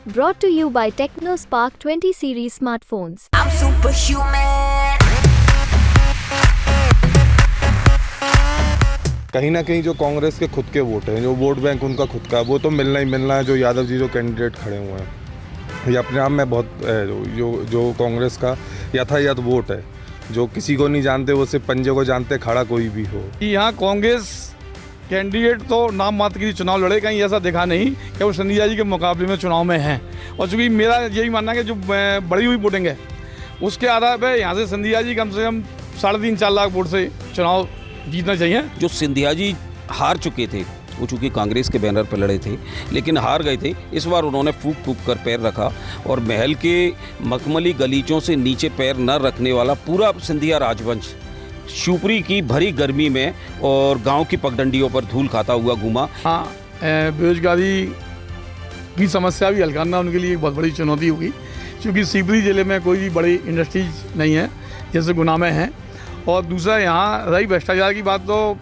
Brought to you by TechnoSpark 20 series smartphones. I'm superhuman. कहीं ना कहीं जो कांग्रेस के खुद के वोट हैं, जो वोट बैंक उनका खुद का, वो तो मिलना ही मिलना है। जो यादव जी जो कैंडिडेट खड़े हुए हैं, ये अपने आप में बहुत जो कांग्रेस का यथायथ वोट है, जो किसी को नहीं जानते वो सिर्फ पंजे को जानते, खड़ा कोई भी हो। यहाँ कांग्रेस कैंडिडेट तो नाम मात्र के लिए चुनाव लड़े, कहीं ऐसा देखा नहीं कि वो सिंधिया जी के मुकाबले में चुनाव में हैं। और चूँकि मेरा यही मानना है कि जो बड़ी हुई वोटिंग है उसके आधार पर यहाँ से सिंधिया जी कम से कम 3.5-4 लाख वोट से चुनाव जीतना चाहिए। जो सिंधिया जी हार चुके थे, वो चूँकि कांग्रेस के बैनर पर लड़े थे लेकिन हार गए थे, इस बार उन्होंने फूक कर पैर रखा और महल के मखमली गलीचों से नीचे पैर न रखने वाला पूरा सिंधिया राजवंश शिवपुरी की भरी गर्मी में और गांव की पगडंडियों पर धूल खाता हुआ घूमा। हाँ, बेरोजगारी की समस्या भी हल करना उनके लिए एक बहुत बड़ी चुनौती होगी, क्योंकि शिवपुरी ज़िले में कोई भी बड़ी इंडस्ट्रीज नहीं है जैसे गुना में हैं। और दूसरा यहाँ रही भ्रष्टाचार की बात, तो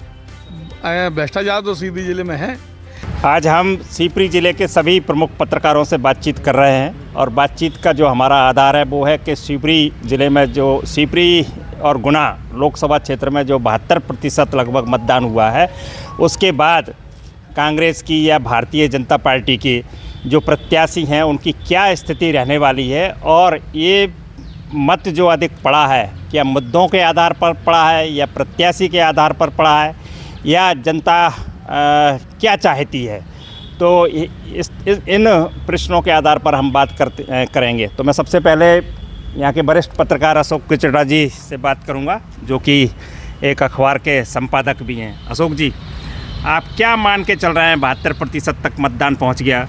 भ्रष्टाचार तो शिवपुरी ज़िले में है। आज हम शिवपुरी ज़िले के सभी प्रमुख पत्रकारों से बातचीत कर रहे हैं और बातचीत का जो हमारा आधार है वो है कि शिवपुरी ज़िले में जो शिवपुरी और गुना लोकसभा क्षेत्र में जो 72% लगभग मतदान हुआ है, उसके बाद कांग्रेस की या भारतीय जनता पार्टी की जो प्रत्याशी हैं उनकी क्या स्थिति रहने वाली है और ये मत जो अधिक पड़ा है, क्या मुद्दों के आधार पर पड़ा है या प्रत्याशी के आधार पर पड़ा है या जनता क्या चाहती है, तो इन प्रश्नों के आधार पर हम बात करेंगे। तो मैं सबसे पहले यहाँ के वरिष्ठ पत्रकार अशोक किचड़ा जी से बात करूँगा, जो कि एक अखबार के संपादक भी हैं। अशोक जी, आप क्या मान के चल रहे हैं? 72% तक मतदान पहुँच गया,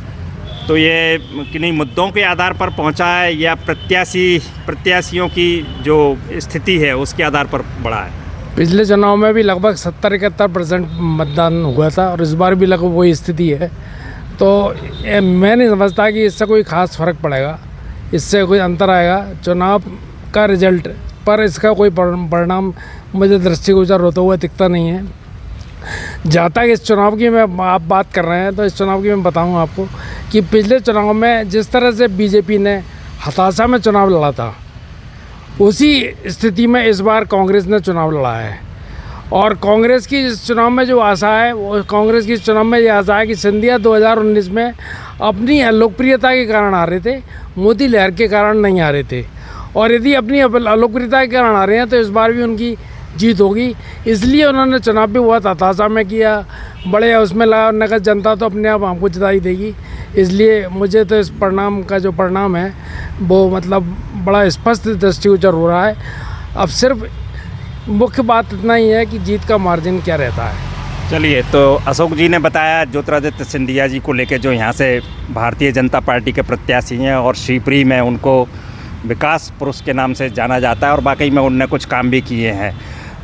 तो ये किन्हीं मुद्दों के आधार पर पहुँचा है या प्रत्याशियों की जो स्थिति है उसके आधार पर बढ़ा है? पिछले चुनाव में भी लगभग 70-71% मतदान हुआ था और इस बार भी लगभग वही स्थिति है। तो मैं नहीं समझता कि इससे कोई ख़ास फ़र्क पड़ेगा, इससे कोई अंतर आएगा चुनाव का रिजल्ट पर। इसका कोई परिणाम मुझे दृष्टिगोचर होता हुआ दिखता नहीं है। जहाँ तक इस चुनाव की आप बात कर रहे हैं, तो इस चुनाव की मैं बताऊँ आपको कि पिछले चुनाव में जिस तरह से बीजेपी ने हताशा में चुनाव लड़ा था, उसी स्थिति में इस बार कांग्रेस ने चुनाव लड़ा है। और कांग्रेस की इस चुनाव में जो आशा है, वो कांग्रेस की इस चुनाव में ये आशा है कि सिंधिया 2019 में अपनी अलोकप्रियता के कारण आ रहे थे, मोदी लहर के कारण नहीं आ रहे थे। और यदि अपनी अलोकप्रियता के कारण आ रहे हैं तो इस बार भी उनकी जीत होगी। इसलिए उन्होंने चुनाव भी बहुत हताशा में किया, बड़े उसमें लगा, उन्होंने जनता तो अपने आप हमको जिता ही देगी। इसलिए मुझे तो इस परिणाम का जो परिणाम है वो मतलब बड़ा स्पष्ट दृष्टिगोचर हो रहा है। अब सिर्फ मुख्य बात इतना ही है कि जीत का मार्जिन क्या रहता है। चलिए, तो अशोक जी ने बताया ज्योतिरादित्य सिंधिया जी को लेकर, जो यहाँ से भारतीय जनता पार्टी के प्रत्याशी हैं और शिवपुरी में उनको विकास पुरुष के नाम से जाना जाता है और वाकई में उनने कुछ काम भी किए हैं।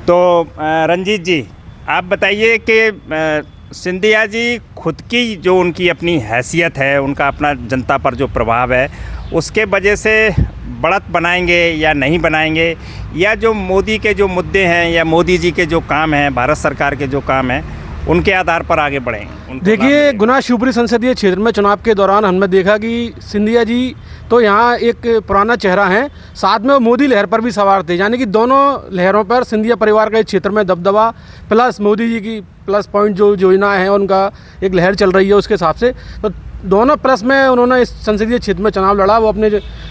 तो रंजीत जी, आप बताइए कि सिंधिया जी खुद की जो उनकी अपनी हैसियत है, उनका अपना जनता पर जो प्रभाव है, उसके वजह से बढ़त बनाएंगे या नहीं बनाएंगे, या जो मोदी के जो मुद्दे हैं या मोदी जी के जो काम हैं, भारत सरकार के जो काम हैं, उनके आधार पर आगे बढ़ेंगे? देखिए, गुना शिवपुरी संसदीय क्षेत्र में चुनाव के दौरान हमने देखा कि सिंधिया जी तो यहाँ एक पुराना चेहरा है, साथ में वो मोदी लहर पर भी सवार थे। यानी कि दोनों लहरों पर सिंधिया परिवार का इस क्षेत्र में दबदबा, प्लस मोदी जी की प्लस पॉइंट जो योजना है उनका एक लहर चल रही है उसके हिसाब से, तो दोनों प्लस में उन्होंने इस संसदीय क्षेत्र में चुनाव लड़ा। वो अपने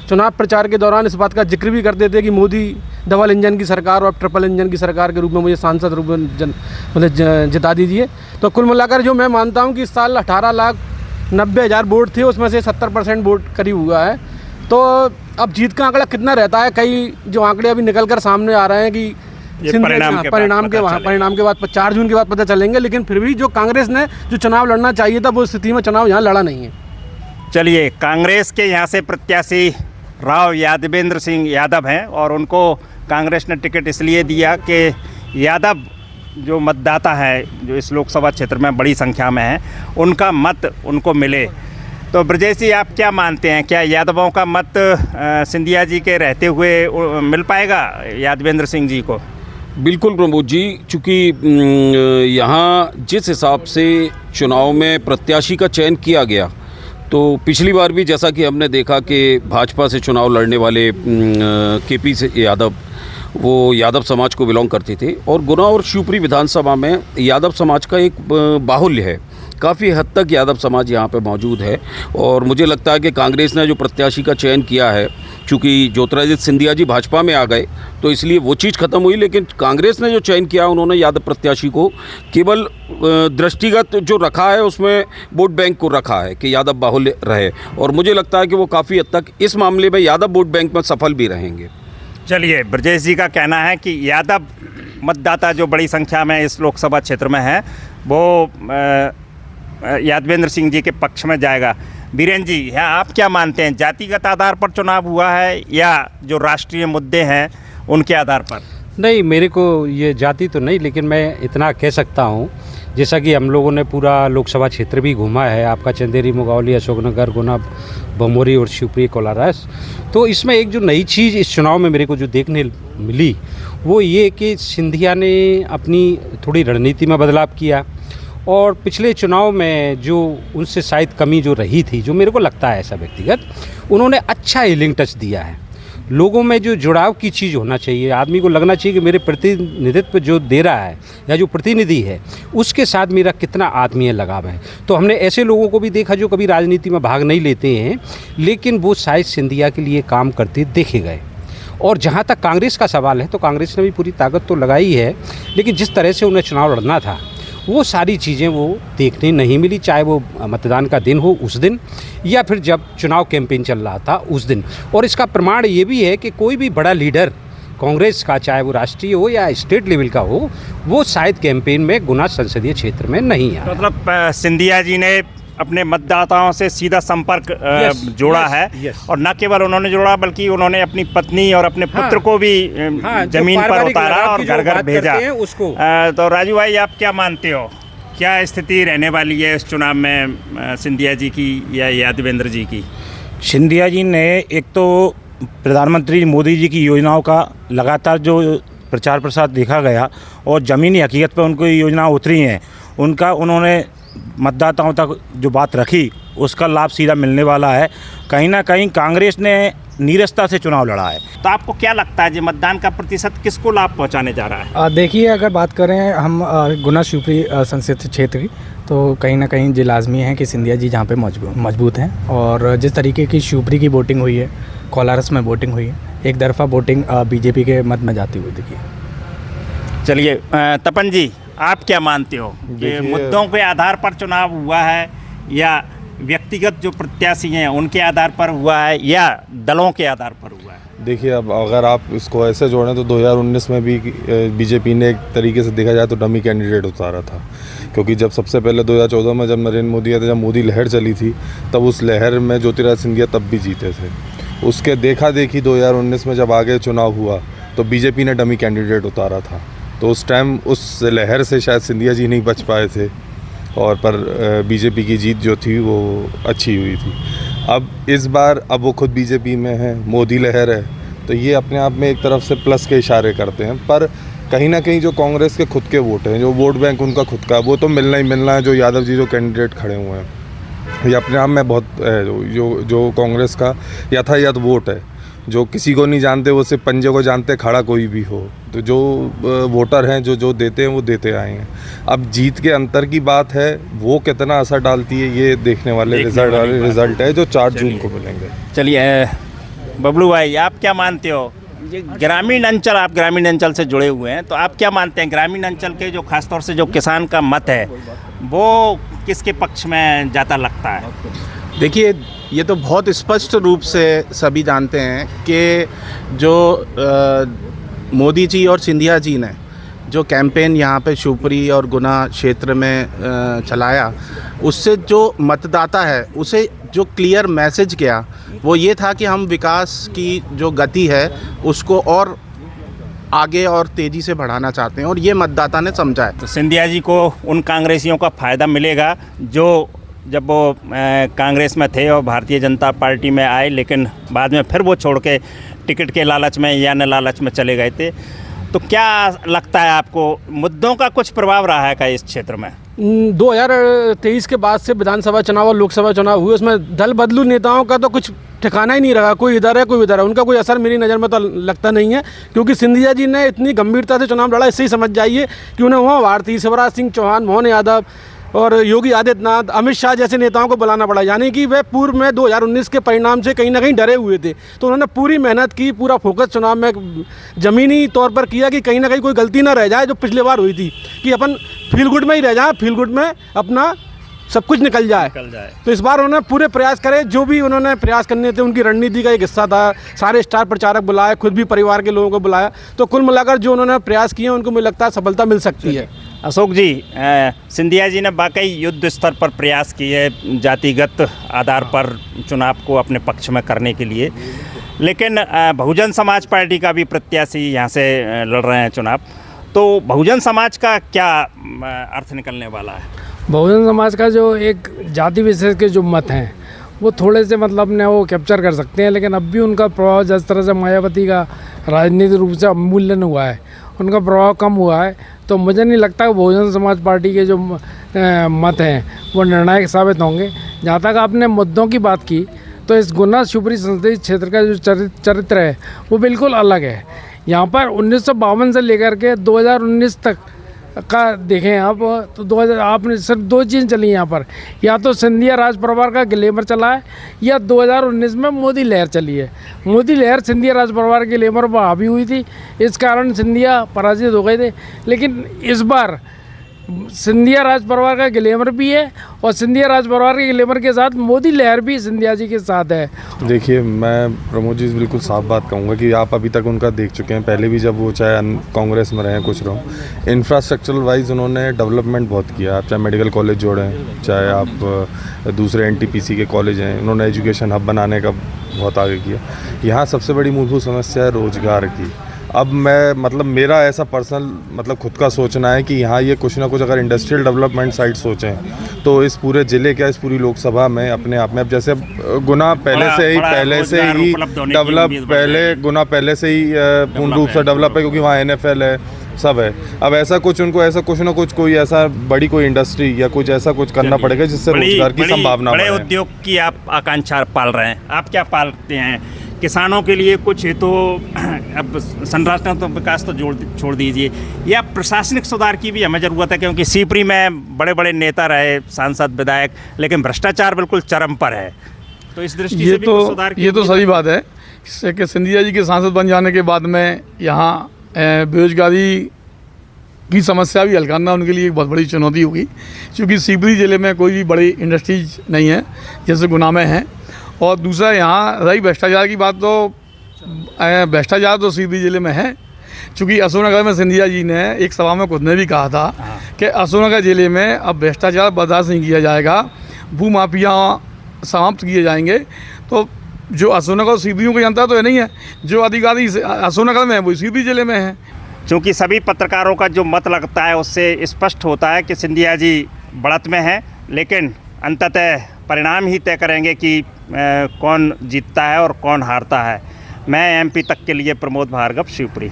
चुनाव प्रचार के दौरान इस बात का जिक्र भी करते थे कि मोदी डबल इंजन की सरकार और ट्रिपल इंजन की सरकार के रूप में मुझे सांसद रूप में जिता दीजिए। तो कुल मिलाकर जो मैं मानता हूँ कि इस साल 18,90,000 वोट थे, उसमें से 70% वोट करीब हुआ है। तो अब जीत का आंकड़ा कितना रहता है, कई जो आंकड़े अभी निकल कर सामने आ रहे हैं कि परिणाम के बाद 4 जून के बाद पता चलेंगे, लेकिन फिर भी जो कांग्रेस ने जो चुनाव लड़ना चाहिए था वो स्थिति में चुनाव यहाँ लड़ा नहीं है। चलिए, कांग्रेस के यहाँ से प्रत्याशी राव यादवेंद्र सिंह यादव हैं और उनको कांग्रेस ने टिकट इसलिए दिया कि यादव जो मतदाता है, जो इस लोकसभा क्षेत्र में बड़ी संख्या में है, उनका मत उनको मिले। तो ब्रजेश जी, आप क्या मानते हैं, क्या यादवों का मत सिंधिया जी के रहते हुए मिल पाएगा यादवेंद्र सिंह जी को? बिल्कुल प्रमोद जी, चूँकि यहाँ जिस हिसाब से चुनाव में प्रत्याशी का चयन किया गया, तो पिछली बार भी जैसा कि हमने देखा कि भाजपा से चुनाव लड़ने वाले केपी से यादव, वो यादव समाज को बिलोंग करते थे और गुना और शिवपुरी विधानसभा में यादव समाज का एक बाहुल्य है। काफ़ी हद तक यादव समाज यहाँ पे मौजूद है और मुझे लगता है कि कांग्रेस ने जो प्रत्याशी का चयन किया है, चूँकि ज्योतिरादित्य सिंधिया जी भाजपा में आ गए तो इसलिए वो चीज़ ख़त्म हुई, लेकिन कांग्रेस ने जो चयन किया उन्होंने यादव प्रत्याशी को केवल दृष्टिगत जो रखा है उसमें वोट बैंक को रखा है कि यादव बाहुल्य रहे और मुझे लगता है कि वो काफ़ी हद तक इस मामले में यादव वोट बैंक में सफल भी रहेंगे। चलिए, ब्रजेश जी का कहना है कि यादव मतदाता जो बड़ी संख्या में इस लोकसभा क्षेत्र में है वो यादवेंद्र सिंह जी के पक्ष में जाएगा। बीरेन जी, यहाँ आप क्या मानते हैं, जातिगत आधार पर चुनाव हुआ है या जो राष्ट्रीय मुद्दे हैं उनके आधार पर? नहीं, मेरे को ये जाति तो नहीं, लेकिन मैं इतना कह सकता हूँ जैसा कि हम लोगों ने पूरा लोकसभा क्षेत्र भी घूमा है, आपका चंदेरी, मुगावली, अशोकनगर, गुना, बमोरी और शिवपुरी, कोलारस। तो इसमें एक जो नई चीज़ इस चुनाव में मेरे को जो देखने मिली वो ये कि सिंधिया ने अपनी थोड़ी रणनीति में बदलाव किया और पिछले चुनाव में जो उनसे शायद कमी जो रही थी, जो मेरे को लगता है ऐसा व्यक्तिगत, उन्होंने अच्छा हीलिंग टच दिया है। लोगों में जो जुड़ाव की चीज़ होना चाहिए, आदमी को लगना चाहिए कि मेरे प्रतिनिधित्व जो दे रहा है या जो प्रतिनिधि है उसके साथ मेरा कितना आत्मीय लगाव है। तो हमने ऐसे लोगों को भी देखा जो कभी राजनीति में भाग नहीं लेते हैं, लेकिन वो शायद सिंधिया के लिए काम करते देखे गए। और जहाँ तक कांग्रेस का सवाल है तो कांग्रेस ने भी पूरी ताकत तो लगाई है, लेकिन जिस तरह से उन्हें चुनाव लड़ना था वो सारी चीज़ें वो देखने नहीं मिली, चाहे वो मतदान का दिन हो उस दिन या फिर जब चुनाव कैंपेन चल रहा था उस दिन। और इसका प्रमाण ये भी है कि कोई भी बड़ा लीडर कांग्रेस का, चाहे वो राष्ट्रीय हो या स्टेट लेवल का हो, वो शायद कैंपेन में गुना संसदीय क्षेत्र में नहीं है। मतलब सिंधिया जी ने अपने मतदाताओं से सीधा संपर्क जोड़ा है और न केवल उन्होंने जोड़ा बल्कि उन्होंने अपनी पत्नी और अपने पुत्र को भी जमीन पर उतारा और घर घर भेजा उसको। तो राजू भाई, आप क्या मानते हो, क्या स्थिति रहने वाली है इस चुनाव में सिंधिया जी की या यादवेंद्र जी की? सिंधिया जी ने एक तो प्रधानमंत्री मोदी जी की योजनाओं का लगातार जो प्रचार प्रसार देखा गया और ज़मीनी हकीकत पर उनको योजना उतरी हैं, उनका उन्होंने मतदाताओं तक जो बात रखी उसका लाभ सीधा मिलने वाला है। कहीं ना कहीं कांग्रेस ने नीरसता से चुनाव लड़ा है। तो आपको क्या लगता है जी, मतदान का प्रतिशत किसको लाभ पहुंचाने जा रहा है? देखिए, अगर बात करें हम गुना शिवपुरी संसदीय क्षेत्र की, तो कहीं ना कहीं ये लाजमी है कि सिंधिया जी जहाँ पे मजबूत हैं और जिस तरीके की शिवपुरी की वोटिंग हुई है, कोलारस में वोटिंग हुई है, एक तरफा वोटिंग बीजेपी के मत में जाती हुई देखिए। चलिए, तपन जी, आप क्या मानते हो कि मुद्दों के आधार पर चुनाव हुआ है या व्यक्तिगत जो प्रत्याशी हैं उनके आधार पर हुआ है या दलों के आधार पर हुआ है? देखिए, अब अगर आप इसको ऐसे जोड़ें तो 2019 में भी बीजेपी ने एक तरीके से देखा जाए तो डमी कैंडिडेट उतारा था, क्योंकि जब सबसे पहले 2014 में जब नरेंद्र मोदी आए थे, जब मोदी लहर चली थी, तब उस लहर में ज्योतिरादित्य सिंधिया तब भी जीते थे। उसके देखा देखी 2019 में जब आगे चुनाव हुआ तो बीजेपी ने डमी कैंडिडेट उतारा था, तो उस टाइम उस लहर से शायद सिंधिया जी नहीं बच पाए थे और पर बीजेपी की जीत जो थी वो अच्छी हुई थी। अब इस बार अब वो खुद बीजेपी में है, मोदी लहर है, तो ये अपने आप में एक तरफ से प्लस के इशारे करते हैं। पर कहीं ना कहीं जो कांग्रेस के खुद के वोट हैं, जो वोट बैंक उनका खुद का, वो तो मिलना ही मिलना है। जो यादव जी जो कैंडिडेट खड़े हुए हैं, ये अपने आप में बहुत जो कांग्रेस का यथायथ वोट है, जो किसी को नहीं जानते वो सिर्फ पंजे को जानते, खड़ा कोई भी हो। तो जो वोटर हैं जो देते हैं वो देते आए हैं। अब जीत के अंतर की बात है, वो कितना असर डालती है ये देखने वाले रिजल्ट है जो 4 जून को मिलेंगे। चलिए बबलू भाई, आप क्या मानते हो, ये ग्रामीण अंचल, आप ग्रामीण अंचल से जुड़े हुए हैं, तो आप क्या मानते हैं ग्रामीण अंचल के जो खासतौर से जो किसान का मत है वो किसके पक्ष में ज़्यादा लगता है? देखिए, ये तो बहुत स्पष्ट रूप से सभी जानते हैं कि जो मोदी जी और सिंधिया जी ने जो कैंपेन यहाँ पे शिवपुरी और गुना क्षेत्र में चलाया, उससे जो मतदाता है उसे जो क्लियर मैसेज गया वो ये था कि हम विकास की जो गति है उसको और आगे और तेज़ी से बढ़ाना चाहते हैं और ये मतदाता ने समझा है। तो सिंधिया जी को उन कांग्रेसियों का फ़ायदा मिलेगा जो जब वो कांग्रेस में थे और भारतीय जनता पार्टी में आए, लेकिन बाद में फिर वो छोड़ के टिकट के लालच में या न लालच में चले गए थे। तो क्या लगता है आपको, मुद्दों का कुछ प्रभाव रहा है क्या इस क्षेत्र में? 2023 के बाद से विधानसभा चुनाव और लोकसभा चुनाव हुए, उसमें दल बदलू नेताओं का तो कुछ ठिकाना ही नहीं रहा। कोई इधर है कोई उधर है, उनका कोई असर मेरी नज़र में तो लगता नहीं है। क्योंकि सिंधिया जी ने इतनी गंभीरता से चुनाव लड़ा, इससे ही समझ जाइए कि उन्हें वहाँ भारती, शिवराज सिंह चौहान, मोहन यादव और योगी आदित्यनाथ, अमित शाह जैसे नेताओं को बुलाना पड़ा। यानी कि वे पूर्व में 2019 के परिणाम से कहीं ना कहीं डरे हुए थे। तो उन्होंने पूरी मेहनत की, पूरा फोकस चुनाव में ज़मीनी तौर पर किया कि कहीं ना कहीं कोई गलती ना रह जाए, जो पिछले बार हुई थी कि अपन फील गुड में ही रह जाए, फील गुड में अपना सब कुछ निकल जाए। तो इस बार उन्होंने पूरे प्रयास करे, जो भी उन्होंने प्रयास करने थे उनकी रणनीति का एक हिस्सा था। सारे स्टार प्रचारक बुलाए, खुद भी परिवार के लोगों को बुलाया। तो कुल मिलाकर जो उन्होंने प्रयास किए उनको मुझे लगता है सफलता मिल सकती है। अशोक जी, सिंधिया जी ने वाकई युद्ध स्तर पर प्रयास किए जातिगत आधार पर चुनाव को अपने पक्ष में करने के लिए, लेकिन बहुजन समाज पार्टी का भी प्रत्याशी यहाँ से लड़ रहे हैं चुनाव। तो बहुजन समाज का क्या अर्थ निकलने वाला है? बहुजन समाज का जो एक जाति विशेष के जो मत हैं वो थोड़े से मतलब ने वो कैप्चर कर सकते हैं, लेकिन अब भी उनका प्रभाव जिस तरह से मायावती का राजनीतिक रूप से अवमूल्यन हुआ है, उनका प्रभाव कम हुआ है। तो मुझे नहीं लगता कि बहुजन समाज पार्टी के जो मत हैं वो निर्णायक साबित होंगे। जहाँ तक आपने मुद्दों की बात की, तो इस गुना शिवपुरी संसदीय क्षेत्र का जो चरित्र है वो बिल्कुल अलग है। यहाँ पर 1952 से लेकर के 2019 तक का देखें आप, तो 2000 आपने सिर्फ दो चीज़ चली यहाँ पर, या तो सिंधिया राज परिवार का ग्लैमर चला है या 2019 में मोदी लहर चली है। मोदी लहर सिंधिया राज परिवार के ग्लैमर पर हावी हुई थी, इस कारण सिंधिया पराजित हो गए थे। लेकिन इस बार सिंधिया राज परिवार का ग्लैमर भी है और सिंधिया राज परिवार के ग्लैमर के साथ मोदी लहर भी सिंधिया जी के साथ है। देखिए, मैं प्रमोद जी बिल्कुल साफ बात कहूँगा कि आप अभी तक उनका देख चुके हैं, पहले भी जब वो चाहे कांग्रेस में रहे कुछ रहो, इंफ्रास्ट्रक्चरल वाइज उन्होंने डेवलपमेंट बहुत किया। आप चाहे मेडिकल कॉलेज जोड़ें, चाहे आप दूसरे NTPC के कॉलेज हैं, उन्होंने एजुकेशन हब बनाने का बहुत आगे किया। यहाँ सबसे बड़ी मूलभूत समस्या है रोज़गार की। अब मैं मतलब मेरा ऐसा पर्सनल मतलब खुद का सोचना है कि यहाँ ये कुछ ना कुछ अगर इंडस्ट्रियल डेवलपमेंट साइड सोचें तो इस पूरे ज़िले क्या इस पूरी लोकसभा में अपने आप में, अब जैसे गुना पहले से ही पूर्ण रूप से डेवलप है क्योंकि वहाँ NFL है, सब है। अब ऐसा कुछ उनको ऐसा कुछ ना कुछ कोई ऐसा बड़ी कोई इंडस्ट्री या कुछ ऐसा कुछ करना पड़ेगा जिससे रोजगार की संभावना बड़े उद्योग की आप आकांक्षा पाल रहे हैं। आप क्या पालते हैं? किसानों के लिए कुछ है तो अब संरचनात्मक विकास तो छोड़ दीजिए, या प्रशासनिक सुधार की भी हमें ज़रूरत है, क्योंकि शिवपुरी में बड़े बड़े नेता रहे, सांसद, विधायक, लेकिन भ्रष्टाचार बिल्कुल चरम पर है। तो इस दृष्टि से भी सुधार की, ये तो सही बात है कि सिंधिया जी के सांसद बन जाने के बाद में यहाँ बेरोजगारी की समस्या भी हल करना उनके लिए एक बहुत बड़ी चुनौती होगी, क्योंकि शिवपुरी ज़िले में कोई भी बड़ी इंडस्ट्रीज नहीं है जैसे गुना में है। और दूसरा, यहाँ रही भ्रष्टाचार की बात, तो भ्रष्टाचार तो शिवपुरी ज़िले में है, क्योंकि अशोकनगर में सिंधिया जी ने एक सभा में खुद ने भी कहा था कि अशोकनगर ज़िले में अब भ्रष्टाचार बर्दाश्त नहीं किया जाएगा, भूमाफिया समाप्त किए जाएंगे। तो जो अशोकनगर शिवपुरियों की जनता तो है नहीं है, जो अधिकारी अशोकनगर में है वो शिवपुरी ज़िले में है। चूँकि सभी पत्रकारों का जो मत लगता है उससे स्पष्ट होता है कि सिंधिया जी बढ़त में है, लेकिन अंततः परिणाम ही तय करेंगे कि कौन जीतता है और कौन हारता है। मैं MP तक के लिए प्रमोद भार्गव, शिवपुरी।